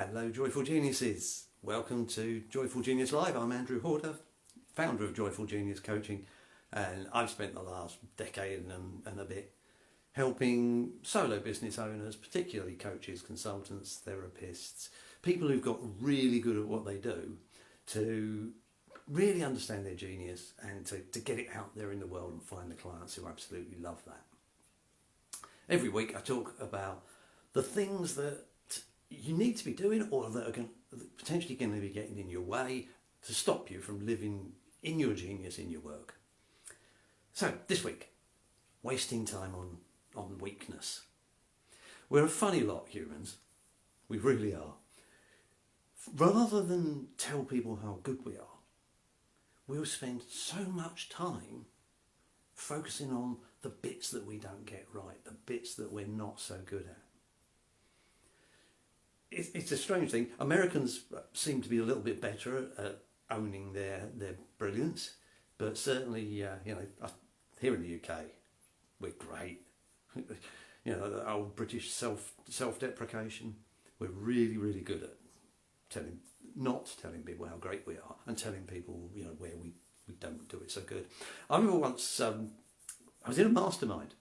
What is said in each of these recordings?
Hello, Joyful Geniuses. Welcome to Joyful Genius Live. I'm Andrew Horder, founder of Joyful Genius Coaching, and I've spent the last decade and a bit helping solo business owners, particularly coaches, consultants, therapists, people who've got really good at what they do, to really understand their genius and to get it out there in the world and find the clients who absolutely love that. Every week I talk about the things that you need to be doing or that are potentially going to be getting in your way to stop you from living in your genius in your work. So this week, wasting time on weakness. We're a funny lot, humans. We really are. Rather than tell people how good we are, we'll spend so much time focusing on the bits that we don't get right, the bits that we're not so good at. It's a strange thing. Americans seem to be a little bit better at owning their brilliance, but certainly, here in the UK, we're great. The old British self-deprecation. We're really, really good at not telling people how great we are and telling people, where we don't do it so good. I remember once I was in a mastermind,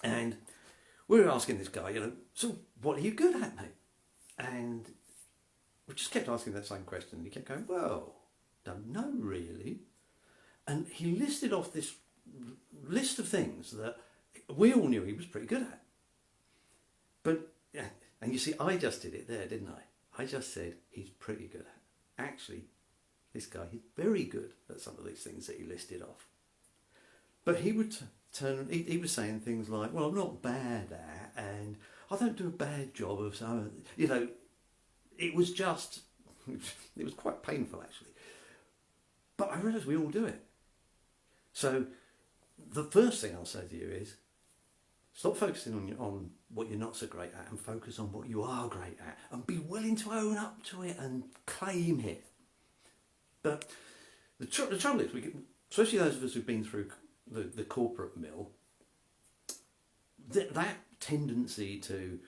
and we were asking this guy, so what are you good at, mate? And we just kept asking that same question. And he kept going, well, don't know really. And he listed off this list of things that we all knew he was pretty good at. But, and you see, I just did it there, didn't I? I just said he's pretty good at. Actually, this guy, he's very good at some of these things that he listed off. But he would turn, he was saying things like, well, I'm not bad at, and I don't do a bad job of some, it was just, it was quite painful actually. But I realise we all do it. So the first thing I'll say to you is, stop focusing on what you're not so great at and focus on what you are great at and be willing to own up to it and claim it. But the trouble is, especially those of us who've been through the corporate mill, that tendency to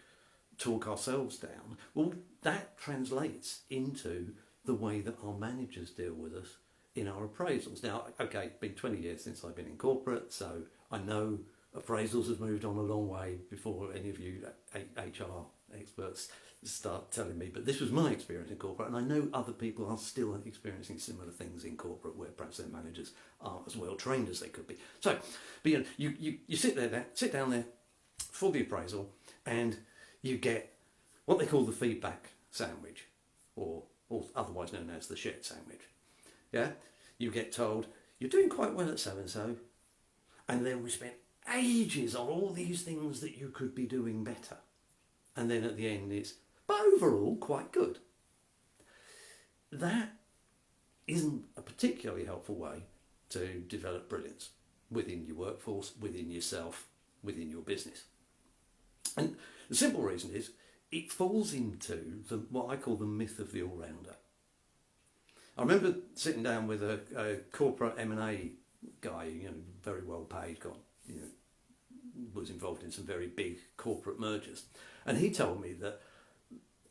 talk ourselves down, well, that translates into the way that our managers deal with us in our appraisals. Now, okay, it's been 20 years since I've been in corporate, so I know appraisals have moved on a long way before any of you HR experts start telling me, but this was my experience in corporate, and I know other people are still experiencing similar things in corporate where perhaps their managers aren't as well trained as they could be. So, but you sit down there for the appraisal, and you get what they call the feedback sandwich, or otherwise known as the shit sandwich. Yeah, you get told you're doing quite well at so and so, and then we spent ages on all these things that you could be doing better, and then at the end it's, but overall quite good. That isn't a particularly helpful way to develop brilliance within your workforce, within yourself, within your business. And the simple reason is it falls into what I call the myth of the all-rounder. I remember sitting down with a corporate M&A guy, very well paid, was involved in some very big corporate mergers, and he told me that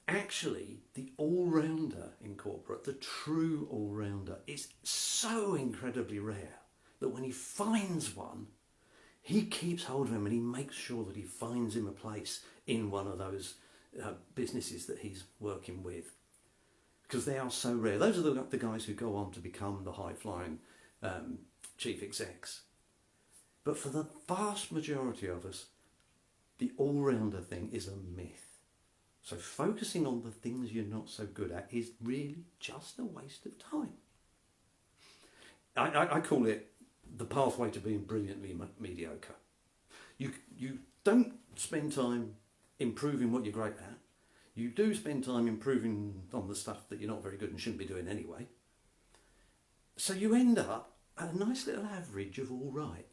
actually the all-rounder in corporate, the true all-rounder, is so incredibly rare that when he finds one, he keeps hold of him and he makes sure that he finds him a place in one of those businesses that he's working with, because they are so rare. Those are the guys who go on to become the high-flying chief execs. But for the vast majority of us, the all-rounder thing is a myth. So focusing on the things you're not so good at is really just a waste of time. I call it the pathway to being brilliantly mediocre. You don't spend time improving what you're great at. You do spend time improving on the stuff that you're not very good and shouldn't be doing anyway. So you end up at a nice little average of all right.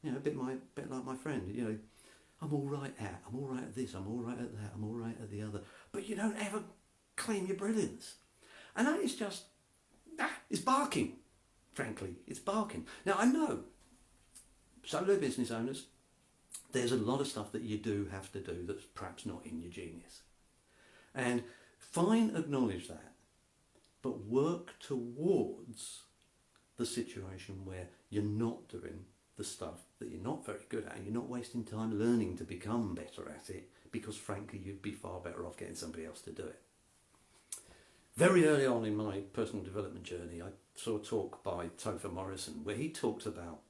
A bit like my friend, I'm all right at this, I'm all right at that, I'm all right at the other. But you don't ever claim your brilliance. And that is just, it's barking, frankly, it's barking. Now I know, solo business owners, there's a lot of stuff that you do have to do that's perhaps not in your genius. And fine, acknowledge that, but work towards the situation where you're not doing the stuff that you're not very good at, and you're not wasting time learning to become better at it, because frankly you'd be far better off getting somebody else to do it. Very early on in my personal development journey, I saw a talk by Topher Morrison where he talked about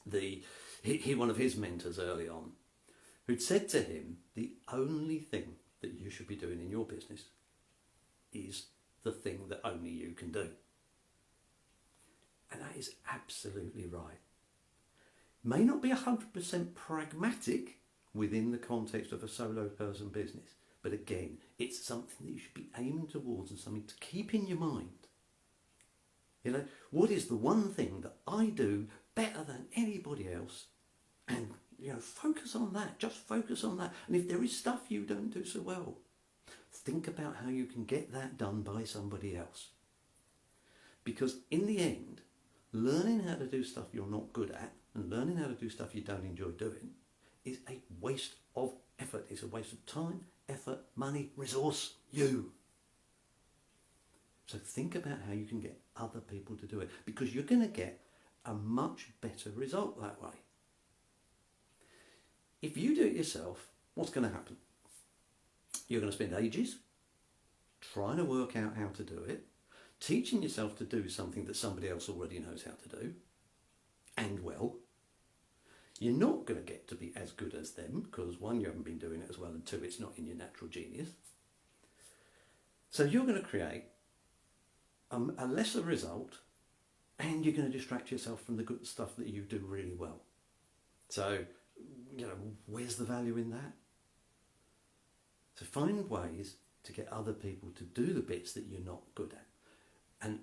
one of his mentors early on, who'd said to him, the only thing that you should be doing in your business is the thing that only you can do. And that is absolutely right. May not be 100% pragmatic within the context of a solo person business, but again, it's something that you should be aiming towards and something to keep in your mind. You know, what is the one thing that I do better than anybody else? And, you know, focus on that. Just focus on that. And if there is stuff you don't do so well, think about how you can get that done by somebody else. Because in the end, learning how to do stuff you're not good at and learning how to do stuff you don't enjoy doing is a waste of effort. It's a waste of time, effort, money, resource, you. So think about how you can get other people to do it, because you're going to get a much better result that way. If you do it yourself, what's going to happen? You're going to spend ages trying to work out how to do it, teaching yourself to do something that somebody else already knows how to do, and well. You're not going to get to be as good as them, because one, you haven't been doing it as well, and two, it's not in your natural genius. So you're going to create a lesser result, and you're going to distract yourself from the good stuff that you do really well. So, you know, where's the value in that? So find ways to get other people to do the bits that you're not good at. And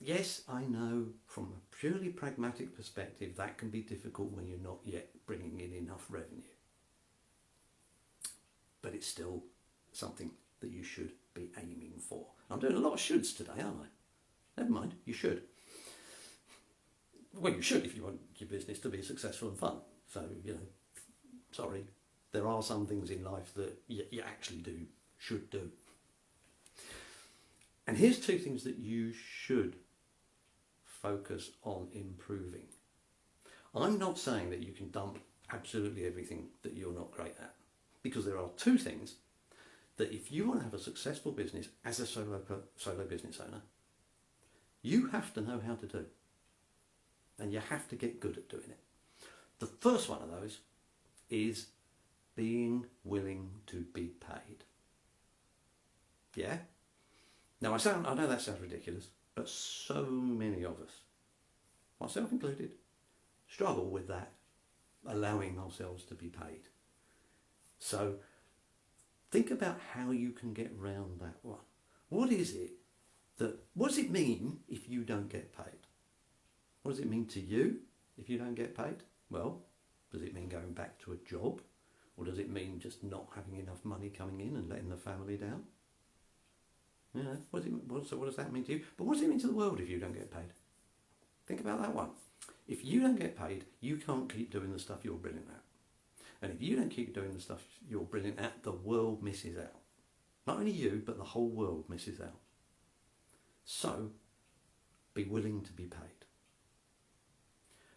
yes, I know from a purely pragmatic perspective that can be difficult when you're not yet bringing in enough revenue. But it's still something that you should be aiming for. I'm doing a lot of shoulds today, aren't I? Never mind, you should. Well, you should if you want your business to be successful and fun. So, you know, sorry, there are some things in life that you actually should do. And here's two things that you should focus on improving. I'm not saying that you can dump absolutely everything that you're not great at, because there are two things that if you want to have a successful business as a solo business owner, you have to know how to do. And you have to get good at doing it. The first one of those is being willing to be paid. Yeah? Now I know that sounds ridiculous, but so many of us, myself included, struggle with that, allowing ourselves to be paid. So think about how you can get round that one. What does it mean if you don't get paid? What does it mean to you if you don't get paid? Well, does it mean going back to a job? Or does it mean just not having enough money coming in and letting the family down? You know, what does that mean to you? But what does it mean to the world if you don't get paid? Think about that one. If you don't get paid, you can't keep doing the stuff you're brilliant at. And if you don't keep doing the stuff you're brilliant at, the world misses out. Not only you, but the whole world misses out. So, be willing to be paid.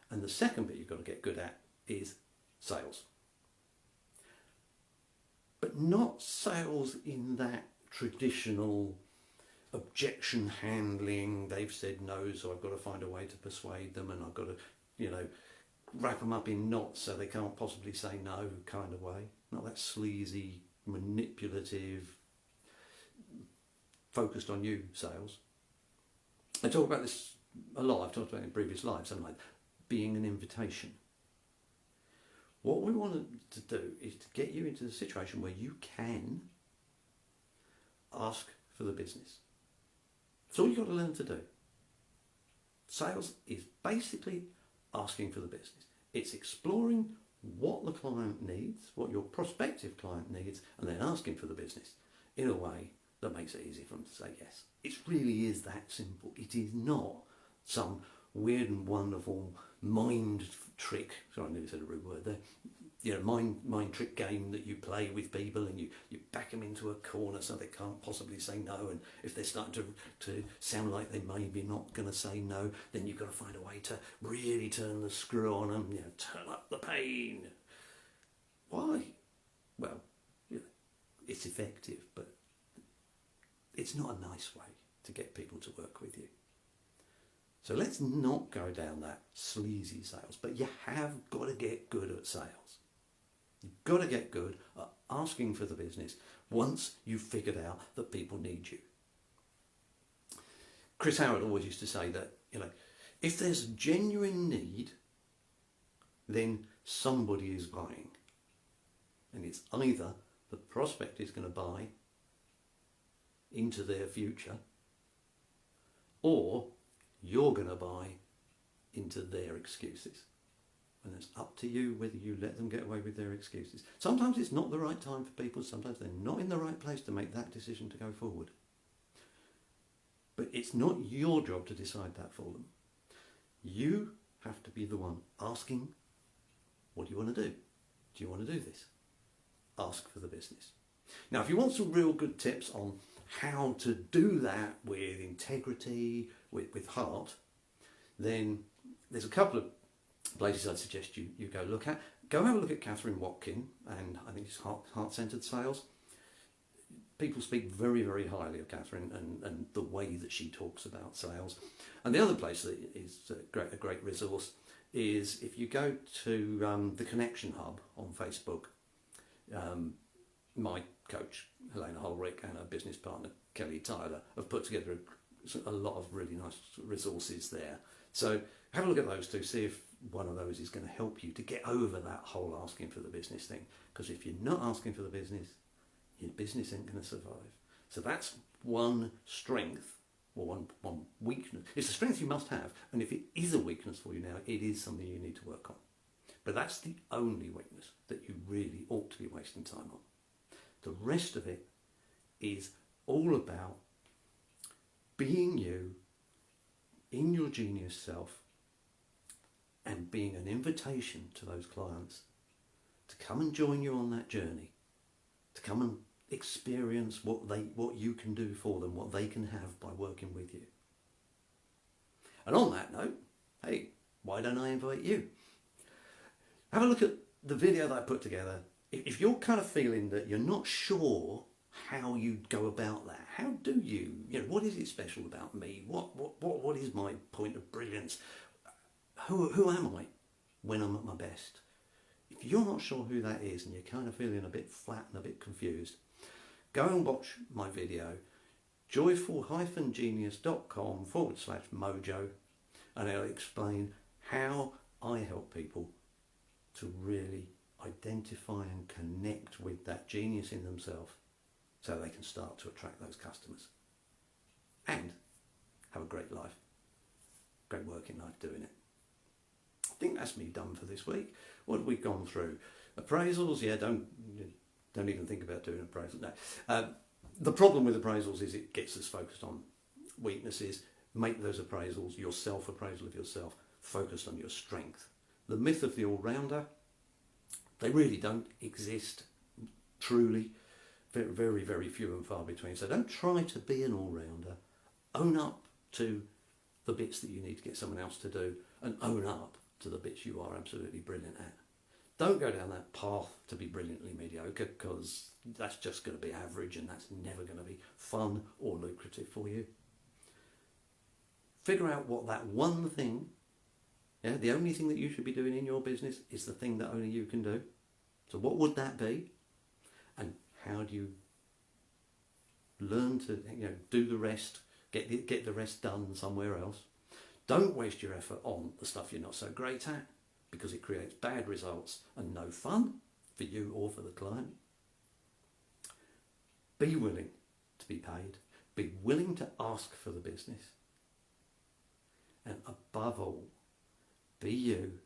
And the second bit you've got to get good at is sales. But not sales in that traditional objection handling, they've said no, so I've got to find a way to persuade them, and I've got to, you know, wrap them up in knots so they can't possibly say no kind of way. Not that sleazy, manipulative, focused on you sales. I talk about this a lot, I've talked about it in previous lives, something like being an invitation. What we want to do is to get you into the situation where you can ask for the business. That's all you've got to learn to do. Sales is basically asking for the business. It's exploring what the client needs, what your prospective client needs, and then asking for the business in a way that makes it easy for them to say yes. It really is that simple. It is not some weird and wonderful mind trick. Sorry, I nearly said a rude word there. You know, mind trick game that you play with people, and you back them into a corner so they can't possibly say no. And if they're starting to sound like they maybe not going to say no, then you've got to find a way to really turn the screw on them, turn up the pain. Why? Well, it's effective, but it's not a nice way to get people to work with you. So let's not go down that sleazy sales, but you have got to get good at sales. You've got to get good at asking for the business once you've figured out that people need you. Chris Howard always used to say that, if there's a genuine need, then somebody is buying. And it's either the prospect is going to buy into their future, or you're going to buy into their excuses. And it's up to you whether you let them get away with their excuses. Sometimes it's not the right time for people. Sometimes they're not in the right place to make that decision to go forward. But it's not your job to decide that for them. You have to be the one asking, what do you want to do? Do you want to do this? Ask for the business. Now, if you want some real good tips on how to do that with integrity, with heart, then there's a couple of places I'd suggest you go look at. Go have a look at Catherine Watkin, and I think it's Heart-Centered Sales. People speak very, very highly of Catherine and the way that she talks about sales. And the other place that is a great resource is if you go to the Connection Hub on Facebook. My coach, Helena Holrick, and her business partner, Kelly Tyler, have put together a lot of really nice resources there. So have a look at those two, see if one of those is going to help you to get over that whole asking for the business thing. Because if you're not asking for the business, your business ain't going to survive. So that's one strength, or one weakness. It's a strength you must have, and if it is a weakness for you now, it is something you need to work on. But that's the only weakness that you really ought to be wasting time on. The rest of it is all about being you, in your genius self, and being an invitation to those clients to come and join you on that journey, to come and experience what you can do for them, what they can have by working with you. And on that note, hey, why don't I invite you? Have a look at the video that I put together. If you're kind of feeling that you're not sure how you go about that, how do you, what is it special about me? What is my point of brilliance? Who am I when I'm at my best? If you're not sure who that is and you're kind of feeling a bit flat and a bit confused, go and watch my video, joyful-genius.com/mojo, and I'll explain how I help people to really identify and connect with that genius in themselves so they can start to attract those customers and have a great life, great working life doing it. I think that's me done for this week. What have we gone through? Appraisals, yeah, don't even think about doing appraisals. No. The problem with appraisals is it gets us focused on weaknesses. Make those appraisals, your self-appraisal of yourself, focused on your strength. The myth of the all-rounder, they really don't exist truly. Very, very, very few and far between. So don't try to be an all-rounder. Own up to the bits that you need to get someone else to do, and own up to the bits you are absolutely brilliant at. Don't go down that path to be brilliantly mediocre, because that's just going to be average and that's never going to be fun or lucrative for you. Figure out what that one thing, the only thing that you should be doing in your business is the thing that only you can do. So what would that be? And how do you learn to do the rest, get the rest done somewhere else? Don't waste your effort on the stuff you're not so great at, because it creates bad results and no fun for you or for the client. Be willing to be paid. Be willing to ask for the business. And above all, be you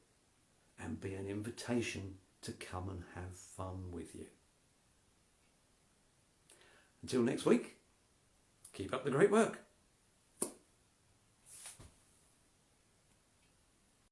and be an invitation to come and have fun with you. Until next week, keep up the great work.